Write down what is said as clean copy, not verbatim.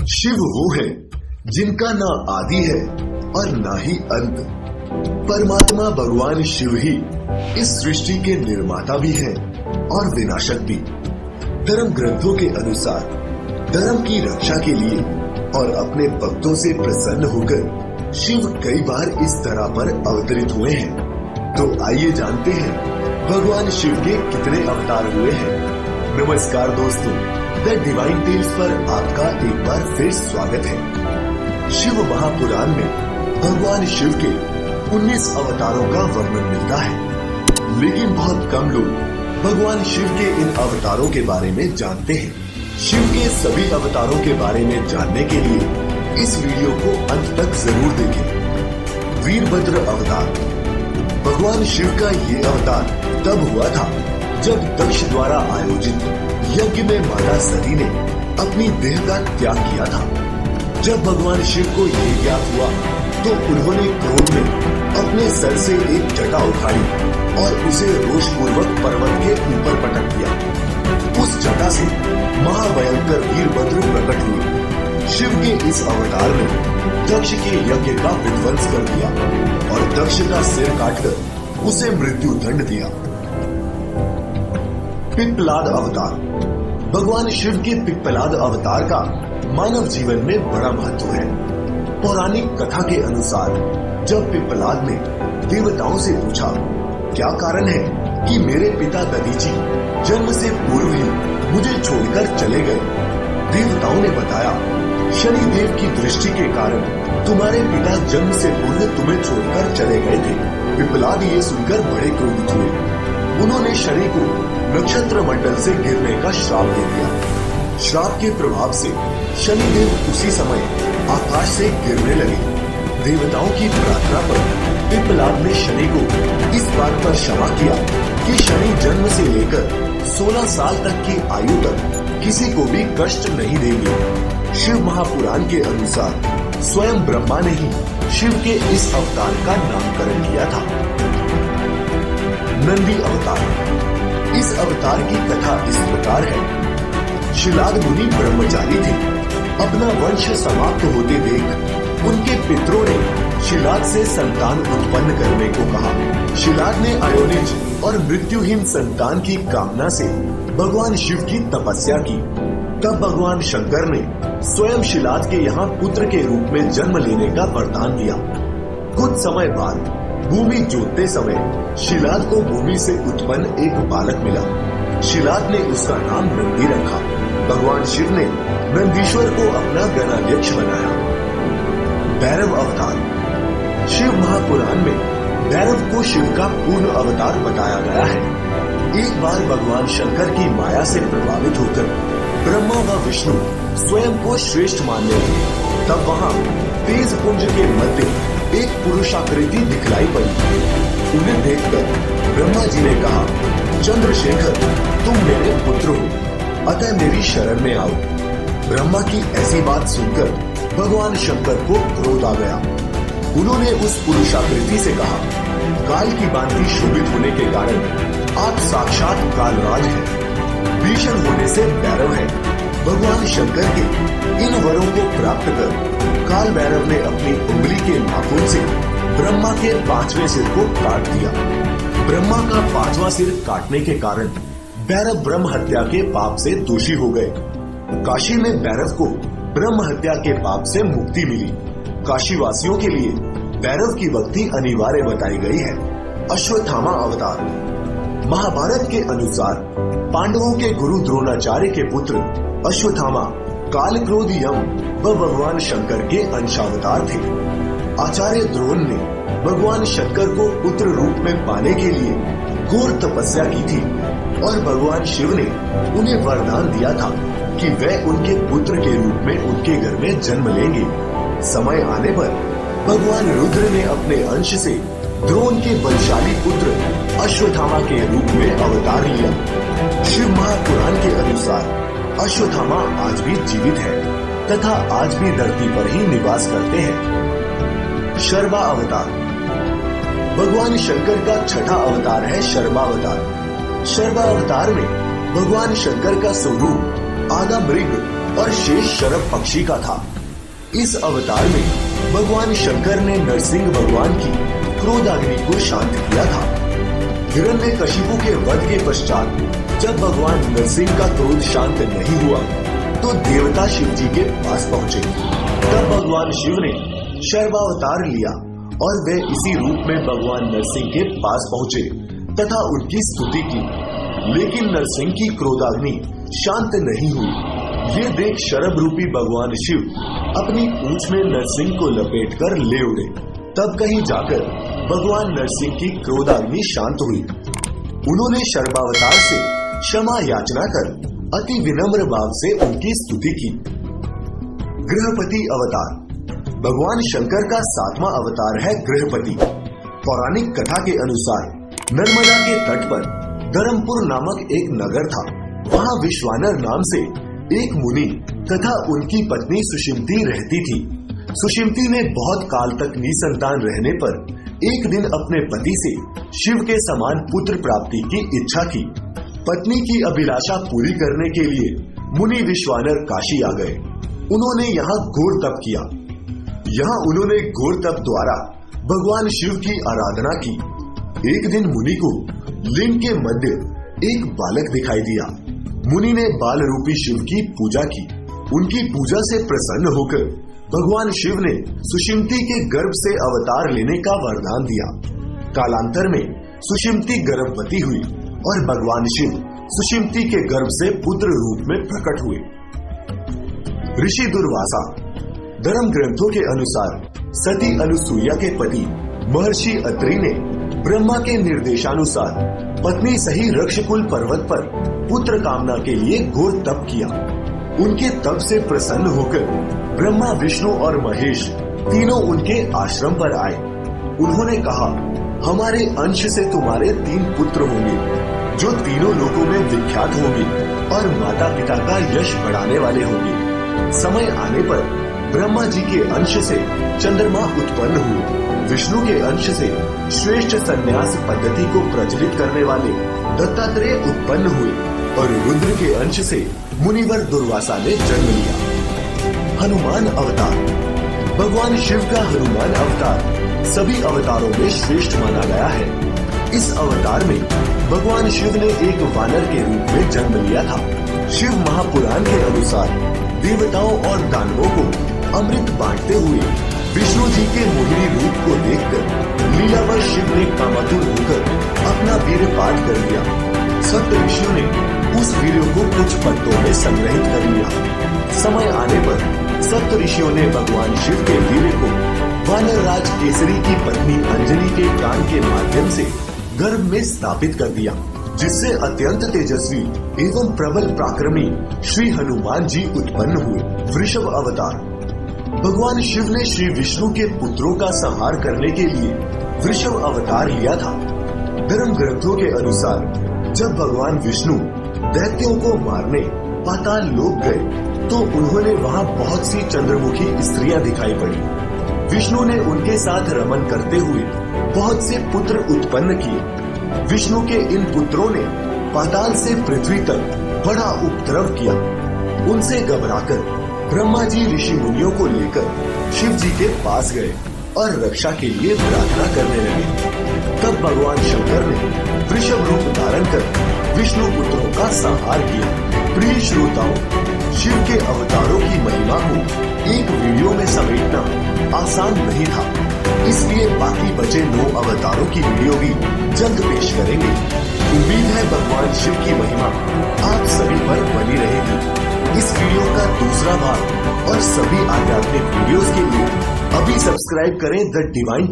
शिव वो है जिनका ना आदि है और ना ही अंत। परमात्मा भगवान शिव ही इस सृष्टि के निर्माता भी हैं और विनाशक भी। धर्म ग्रंथों के अनुसार धर्म की रक्षा के लिए और अपने भक्तों से प्रसन्न होकर शिव कई बार इस तरह पर अवतरित हुए हैं। तो आइए जानते हैं भगवान शिव के कितने अवतार हुए हैं। नमस्कार दोस्तों, द डिवाइन टेल्स पर आपका एक बार फिर स्वागत है। शिव महापुराण में भगवान शिव के 19 अवतारों का वर्णन मिलता है, लेकिन बहुत कम लोग भगवान शिव के इन अवतारों के बारे में जानते हैं। शिव के सभी अवतारों के बारे में जानने के लिए इस वीडियो को अंत तक जरूर देखें। वीरभद्र अवतार। भगवान शिव का ये अवतार तब हुआ था जब दक्ष द्वारा आयोजित यज्ञ में माता सती ने अपनी देह का त्याग किया था। जब भगवान शिव को ये ज्ञात हुआ तो उन्होंने क्रोध में अपने सर से एक जटा उखाड़ी और उसे रोषपूर्वक पर्वत के ऊपर पटक दिया। उस जटा से महाभयंकर वीरभद्र प्रकट हुए। शिव के इस अवतार में दक्ष के यज्ञ का विध्वंस कर दिया और दक्ष का सिर काटकर उसे मृत्यु दंड दिया। पिप्पलाद अवतार। भगवान शिव के पिप्पलाद अवतार का मानव जीवन में बड़ा महत्व है। पौराणिक कथा के अनुसार जब पिप्पलाद ने देवताओं से पूछा, क्या कारण है कि मेरे पिता दधीची जन्म से पूर्व ही मुझे छोड़कर चले गए? देवताओं ने बताया, शनि देव की दृष्टि के कारण तुम्हारे पिता जन्म से पूर्व तुम्हें छोड़कर चले गए थे। पिप्पलाद ये सुनकर बड़े क्रोधित हुए। उन्होंने शनि को नक्षत्र मंडल से गिरने का श्राप दे दिया। श्राप के प्रभाव से शनि देव उसी समय आकाश से गिरने लगे। देवताओं की प्रार्थना पर पिप्पलाद ने शनि को इस बात पर क्षमा किया कि शनि जन्म से लेकर 16 साल तक की आयु तक किसी को भी कष्ट नहीं देंगे। शिव महापुराण के अनुसार स्वयं ब्रह्मा ने ही शिव के इस अवतार का नामकरण किया था। नंदी अवतार। इस अवतार की कथा इस प्रकार है। शिलाद मुनि ब्रह्मचारी थे। अपना वंश समाप्त होते देख उनके पितरों ने शिलाद से संतान उत्पन्न करने को कहा। शिलाद ने अयोनिज और मृत्युहीन संतान की कामना से भगवान शिव की तपस्या की। तब भगवान शंकर ने स्वयं शिलाद के यहाँ पुत्र के रूप में जन्म लेने का वरदान दिया। कुछ समय बाद भूमि जोतते समय शिलाद को भूमि से उत्पन्न एक बालक मिला। शिलाद ने उसका नाम नंदी रखा। भगवान शिव ने नंदीश्वर को अपना गणाध्यक्ष बनाया। भैरव अवतार। शिव महापुराण में भैरव को शिव का पूर्ण अवतार बताया गया है। एक बार भगवान शंकर की माया से प्रभावित होकर ब्रह्मा व विष्णु स्वयं को श्रेष्ठ मानने लगे। तब वहाँ तेज पुंज के मध्य एक पुरुषाकृति दिखलाई पड़ी। उन्हें देखकर ब्रह्मा जी ने कहा, चंद्रशेखर, तुम मेरे पुत्र हो, अतः मेरी शरण में आओ। ब्रह्मा की ऐसी बात सुनकर भगवान शंकर को क्रोध आ गया। उन्होंने उस पुरुषाकृति से कहा, काल की भांति शोभित होने के कारण आप साक्षात कालराज हैं, भीषण होने से भैरव हैं। भगवान शंकर के इन वरों को प्राप्त कर काल भैरव ने अपनी उंगली के नाखून से ब्रह्मा के 5वें सिर को काट दिया। ब्रह्मा का 5वां सिर काटने के कारण भैरव ब्रह्म हत्या के पाप से दोषी हो गए। काशी में भैरव को ब्रह्म हत्या के पाप से मुक्ति मिली। काशी वासियों के लिए भैरव की भक्ति अनिवार्य बताई गई है। अश्वत्थामा अवतार। महाभारत के अनुसार पांडवों के गुरु द्रोणाचार्य के पुत्र अश्वत्थामा काल क्रोध यम व भगवान शंकर के अंशावतार थे। आचार्य द्रोण ने भगवान शंकर को पुत्र रूप में पाने के लिए घोर तपस्या की थी और भगवान शिव ने उन्हें वरदान दिया था कि वह उनके पुत्र के रूप में उनके घर में जन्म लेंगे। समय आने पर भगवान रुद्र ने अपने अंश से द्रोण के बलशाली पुत्र अश्वत्थामा के रूप में अवतार लिया। शिव महापुराण के अनुसार अश्वत्थामा आज भी जीवित है तथा आज भी धरती पर ही निवास करते हैं। शर्वा अवतार। भगवान शंकर का छठा अवतार है शर्वावतार। शर्वावतार में भगवान शंकर का स्वरूप आधा मृग और शेष शरभ पक्षी का था। इस अवतार में भगवान शंकर ने नरसिंह भगवान की क्रोधाग्नि को शांत किया था। हिरण्यकशिपु के वध के पश्चात जब भगवान नरसिंह का क्रोध शांत नहीं हुआ तो देवता शिव जी के पास पहुँचे। तब भगवान शिव ने शर्वावतार लिया और वे इसी रूप में भगवान नरसिंह के पास पहुँचे तथा उनकी स्तुति की, लेकिन नरसिंह की क्रोधाग्नि शांत नहीं हुई। ये देख शरभ रूपी भगवान शिव अपनी पूंछ में नरसिंह को लपेटकर ले उड़े। तब कहीं जाकर भगवान नरसिंह की क्रोधाग्नि शांत हुई। उन्होंने शर्वावतार से क्षमा याचना कर अति विनम्र भाव से उनकी स्तुति की। गृहपति अवतार भगवान शंकर का 7वां अवतार है गृहपति। पौराणिक कथा के अनुसार नर्मदा के तट पर धर्मपुर नामक एक नगर था। वहाँ विश्वानर नाम से एक मुनि तथा उनकी पत्नी सुशिम्ति रहती थी। सुशिम्ति ने बहुत काल तक निसंतान रहने पर एक दिन अपने पति से शिव के समान पुत्र प्राप्ति की इच्छा की। पत्नी की अभिलाषा पूरी करने के लिए मुनि विश्वानर काशी आ गए। उन्होंने यहाँ घोर तप किया। यहाँ उन्होंने घोर तप द्वारा भगवान शिव की आराधना की। एक दिन मुनि को लिंग के मध्य एक बालक दिखाई दिया। मुनि ने बाल रूपी शिव की पूजा की। उनकी पूजा से प्रसन्न होकर भगवान शिव ने सुशिम्ति के गर्भ से अवतार लेने का वरदान दिया। कालांतर में सुशिम्ति गर्भवती हुई और भगवान शिव सुशिम्ति के गर्भ से पुत्र रूप में प्रकट हुए। ऋषि दुर्वासा धर्म ग्रंथों के अनुसार सती अनुसुईया के पति महर्षि अत्रि ने ब्रह्मा के निर्देशानुसार पत्नी सही रक्षकुल पर्वत पर पुत्र कामना के लिए घोर तप किया। उनके तप से प्रसन्न होकर ब्रह्मा, विष्णु और महेश तीनों उनके आश्रम पर आए। उन्होंने कहा, हमारे अंश से तुम्हारे 3 पुत्र होंगे जो तीनों लोकों में विख्यात होंगे और माता पिता का यश बढ़ाने वाले होंगे। समय आने पर ब्रह्मा जी के अंश से चंद्रमा उत्पन्न हुए, विष्णु के अंश से श्रेष्ठ संन्यास पद्धति को प्रचलित करने वाले दत्तात्रेय उत्पन्न हुए और रुद्र के अंश से मुनिवर दुर्वासा ने जन्म लिया। हनुमान अवतार भगवान शिव का हनुमान अवतार सभी अवतारों में श्रेष्ठ माना गया है। इस अवतार में भगवान शिव ने एक वानर के रूप में जन्म लिया था। शिव महापुराण के अनुसार देवताओं और दानवों को अमृत बांटते हुए विष्णु जी के मोहिनी रूप को देखकर लीला पर शिव ने कामातुर होकर अपना वीर्यपात कर लिया। सप्त ऋषियों ने उस वीर्य को कुछ पत्तों में संग्रहित कर लिया। समय आने पर सप्त ऋषियों ने भगवान शिव के वीर्य को वानर राज केसरी की पत्नी अंजलि के कान के माध्यम से गर्भ में स्थापित कर दिया, जिससे अत्यंत तेजस्वी एवं प्रबल पराक्रमी श्री हनुमान जी उत्पन्न हुए। वृषभ अवतार भगवान शिव ने श्री विष्णु के पुत्रों का संहार करने के लिए वृषभ अवतार लिया था। धर्म ग्रंथों के अनुसार जब भगवान विष्णु दैत्यों को मारने पाताल लोक गए तो उन्होंने वहाँ बहुत सी चंद्रमुखी स्त्रियां दिखाई पड़ी। विष्णु ने उनके साथ रमन करते हुए बहुत से पुत्र उत्पन्न किए। विष्णु के इन पुत्रों ने पाताल से पृथ्वी तक बड़ा उपद्रव किया। उनसे घबराकर ब्रह्मा जी ऋषि मुनियों को लेकर शिव जी के पास गए और रक्षा के लिए प्रार्थना करने लगे। तब भगवान शंकर ने वृषभ रूप धारण कर विष्णु पुत्रों का संहार किया। प्रिय श्रोताओं, शिव के अवतारों की महिमा को एक वीडियो में समेटना आसान नहीं था, इसलिए बाकी बचे 9 अवतारों की वीडियो भी जल्द पेश करेंगे। उम्मीद है भगवान शिव की महिमा आप सभी पर बनी रहेगी। इस वीडियो का दूसरा भाग और सभी आध्यात्मिक वीडियोस के लिए अभी सब्सक्राइब करें द डिवाइन